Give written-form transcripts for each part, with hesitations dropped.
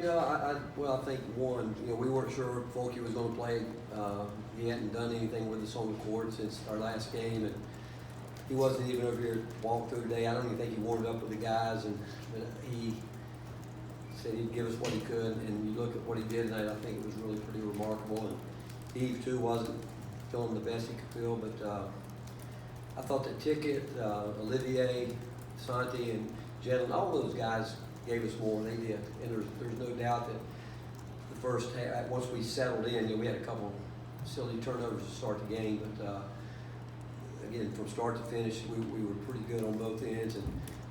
Well, I think one, we weren't sure if Folke was going to play. He hadn't done anything with us on the court since our last game, and he wasn't even over here to walk through today. I don't even think he warmed up with the guys, but he said he'd give us what he could, and you look at what he did tonight, I think it was really pretty remarkable. And Eve, too, wasn't feeling the best he could feel, but I thought that Ticket, Olivier, Santi, and Jalen, all those guys gave us more than they did. And there's no doubt that the first half, once we settled in, we had a couple silly turnovers to start the game, but again, from start to finish, we were pretty good on both ends. And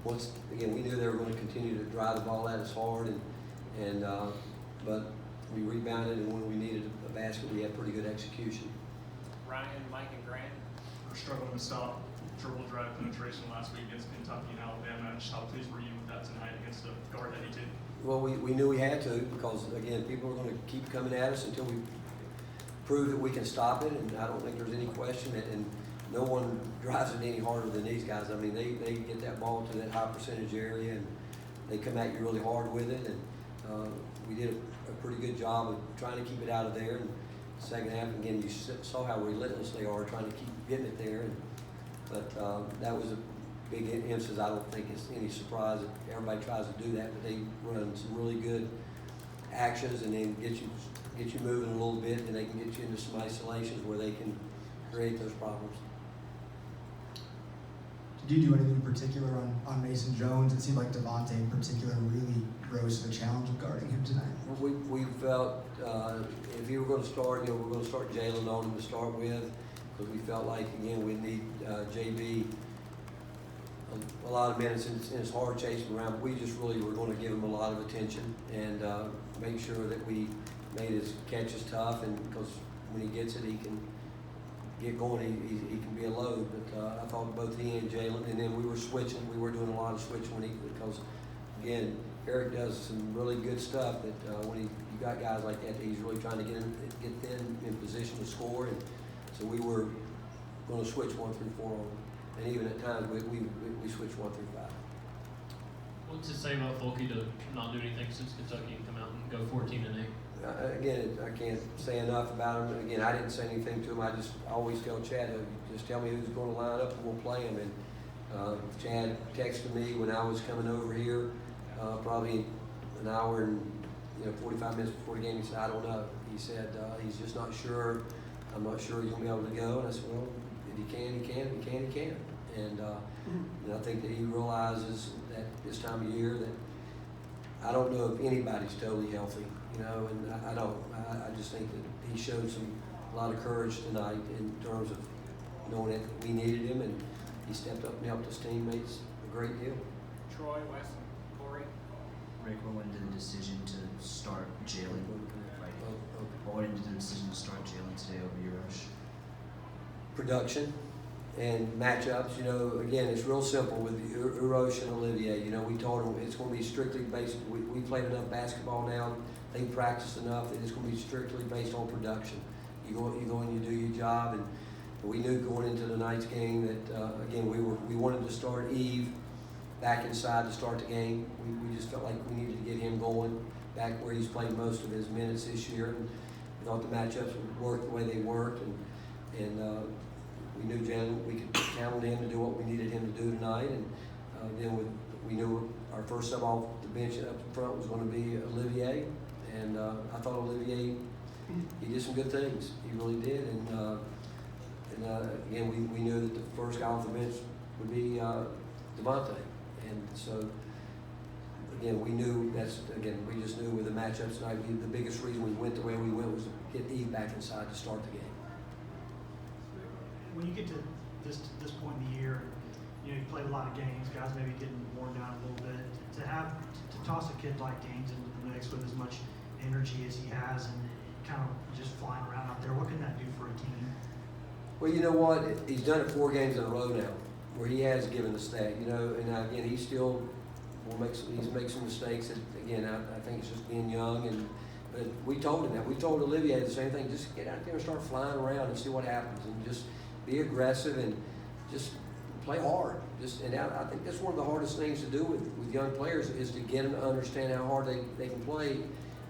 once again, we knew they were going to continue to drive the ball at us hard, but we rebounded, and when we needed a basket, we had pretty good execution. Ryan, Mike, and Grant. We're struggling to stop dribble drive penetration last week against Kentucky and Alabama. Just how pleased were you with that tonight against a guard-heavy team? Well, we knew we had to, because again, people are going to keep coming at us until we prove that we can stop it, and I don't think there's any question that, and no one drives it any harder than these guys. I mean, they get that ball to that high percentage area, and they come at you really hard with it, and we did a pretty good job of trying to keep it out of there. And second half, again, you saw how relentless they are trying to keep getting it there. But that was a big emphasis. I don't think it's any surprise that everybody tries to do that, but they run some really good actions and then get you moving a little bit, and they can get you into some isolations where they can create those problems. Did you do anything in particular on Mason Jones? It seemed like Devontae in particular really rose to the challenge of guarding him tonight. We felt if you were going to start, we're going to start Jalen on him to start with, because we felt like, again, we need JB a lot of minutes, and it's hard chasing around, but we just really were going to give him a lot of attention and make sure that we made his catches tough, and because when he gets it, he can get going, he can be a load. But I thought both he and Jalen, and then we were switching. We were doing a lot of switching because, again, Eric does some really good stuff that when you got guys like that, he's really trying to get them in position to score. And so we were going to switch 1 through 4 on them. And even at times, we switched 1 through 5. What's it say about Folke to not do anything since Kentucky and come out and go 14-8? Again, I can't say enough about him. Again, I didn't say anything to him. I always tell Chad, just tell me who's going to line up and we'll play him. And Chad texted me when I was coming over here, probably an hour and 45 minutes before the game. He said, I don't know. He said he's just not sure. I'm not sure he's going to be able to go. And I said, well, if he can, he can. If he can, he can. And I think that he realizes that this time of year that I don't know if anybody's totally healthy. And I don't. I just think that he showed a lot of courage tonight in terms of knowing that we needed him, and he stepped up and helped his teammates a great deal. Troy, Wes, Corey. Rick, what went into the decision to start Jalen? What went into the decision to start Jalen today over Urosh? Production and matchups. Again, it's real simple with Urosh and Olivier. We told them it's going to be strictly based. We played enough basketball now. They practiced enough that it's going to be strictly based on production. You go and you do your job, and we knew going into tonight's game that again we wanted to start Eve back inside to start the game. We just felt like we needed to get him going back where he's played most of his minutes this year, and we thought the matchups would work the way they worked, and we knew Jalen, we could count on him to do what we needed him to do tonight, and then we knew our first sub off the bench up in front was going to be Olivier. And I thought Olivier, he did some good things. He really did. And again, we knew that the first guy off the bench would be Devontae. And so, again, we just knew with the matchups tonight, the biggest reason we went the way we went was to get Eve back inside to start the game. When you get to this point in the year, you played a lot of games, guys maybe getting worn down a little bit. To toss a kid like Gaines into the mix with as much energy as he has and kind of just flying around out there, what can that do for a team? Well, you know what? He's done it 4 games in a row now, where he has given the stat. And again, he still will make some mistakes. That, again, I think it's just being young. But we told him that. We told Olivier the same thing. Just get out there and start flying around and see what happens, and just be aggressive and just play hard. And I think that's one of the hardest things to do with young players is to get them to understand how hard they can play.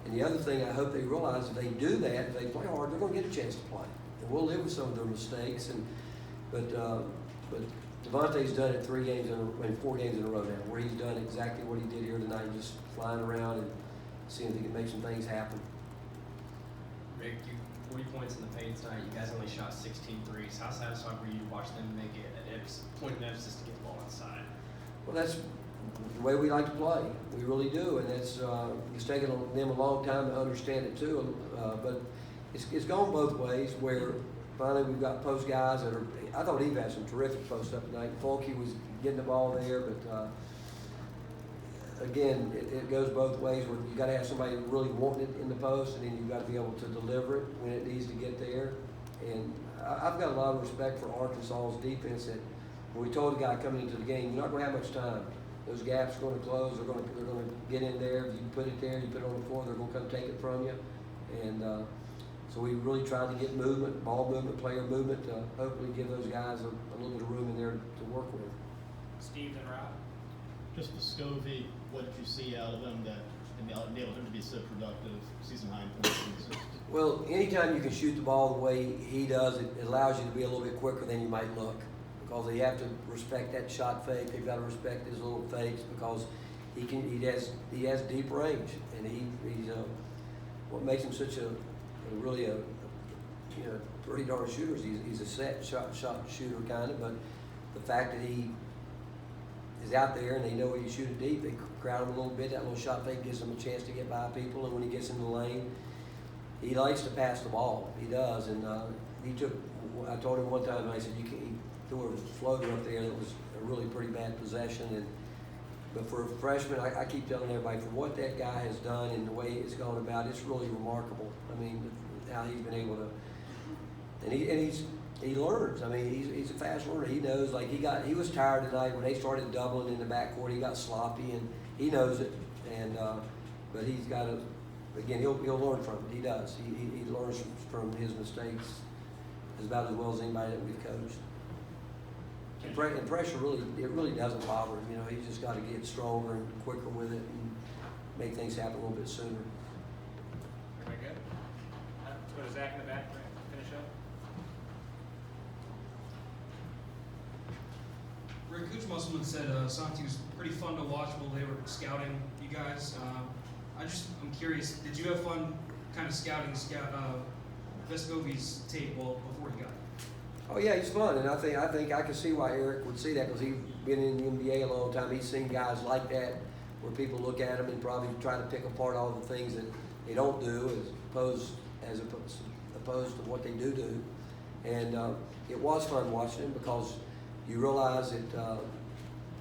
And the other thing I hope they realize, if they do that, if they play hard, they're going to get a chance to play. And we'll live with some of their mistakes. But Devontae's done it 4 games in a row now, where he's done exactly what he did here tonight, just flying around and seeing if he can make some things happen. Rick, 40 points in the paint tonight. You guys only shot 16 threes. How satisfied were you to watch them make it an point of emphasis to get the ball outside? Well, that's the way we like to play. We really do, and it's taken them a long time to understand it too. But it's gone both ways. Where finally we've got post guys that are. I thought Eve had some terrific posts up tonight. Folky was getting the ball there, but again, it goes both ways. Where you got to have somebody really wanting it in the post, and then you got to be able to deliver it when it needs to get there. And I've got a lot of respect for Arkansas's defense. That when we told the guy coming into the game, you're not going to have much time. Those gaps are going to close. They're going to get in there. If you put it there, you put it on the floor, they're going to come take it from you. And so we really tried to get movement, ball movement, player movement, to hopefully give those guys a little bit of room in there to work with. Steve and Rob. Just for Scovey, what did you see out of him that enabled him to be so productive, season high in points and assists? Well, anytime you can shoot the ball the way he does, it allows you to be a little bit quicker than you might look. Because they have to respect that shot fake. They've got to respect his little fakes because he has deep range, and he's what makes him such a pretty darn shooter. He's a set shot shooter kind of, but the fact that he is out there and they know when you shoot it deep, they crowd him a little bit. That little shot fake gives him a chance to get by people, and when he gets in the lane, he likes to pass the ball. He does, and I told him one time, I said, he threw a floater up there that was a really pretty bad possession. But for a freshman, I keep telling everybody, for what that guy has done and the way it's gone about, it's really remarkable. I mean, how he's been able to, and he learns. I mean, he's a fast learner. He knows, like he was tired tonight when they started doubling in the backcourt. He got sloppy, and he knows it. And but he's got to, again, he'll learn from it. He does. He learns from his mistakes as about as well as anybody that we've coached. And pressure really doesn't bother him. You know, he's just got to get stronger and quicker with it and make things happen a little bit sooner. Everybody good? Let's go to Zach in the back. Finish up. Rick, Coach Musselman said Santi was pretty fun to watch while they were scouting you guys. I'm curious, did you have fun kind of scouting Vescovi's tape before he got it? Oh yeah, he's fun, and I think I can see why Eric would see that because he's been in the NBA a long time. He's seen guys like that where people look at him and probably try to pick apart all the things that they don't do as opposed to what they do. And it was fun watching him because you realize that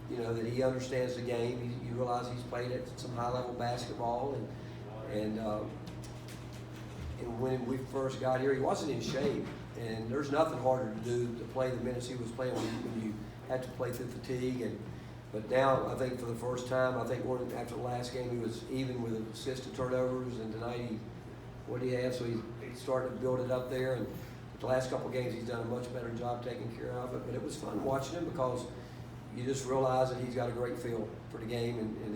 that he understands the game. You realize he's played at some high-level basketball, and when we first got here, he wasn't in shape. And there's nothing harder to do to play the minutes he was playing when you had to play through fatigue. But now I think for the first time, after the last game he was even with assists and turnovers, and tonight what do you have? So he started to build it up there. And the last couple of games he's done a much better job taking care of it. But it was fun watching him because you just realize that he's got a great feel for the game, and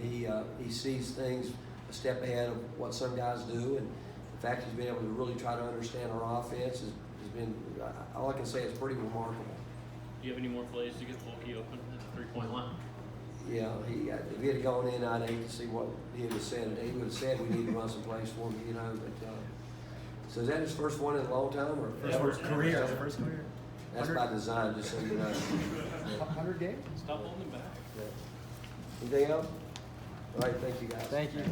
he sees things a step ahead of what some guys do. And the fact he's been able to really try to understand our offense has been, all I can say, is pretty remarkable. Do you have any more plays to get Volky open at the three-point line? Yeah, if he had gone in, I'd hate to see what he would have said. He would have said we need to run some plays for me, But so is that his first one in a long time, or First career. First career. That's by design, just so you know. 100 games? Stop holding him back. Yeah. Anything else? All right, thank you guys. Thank you.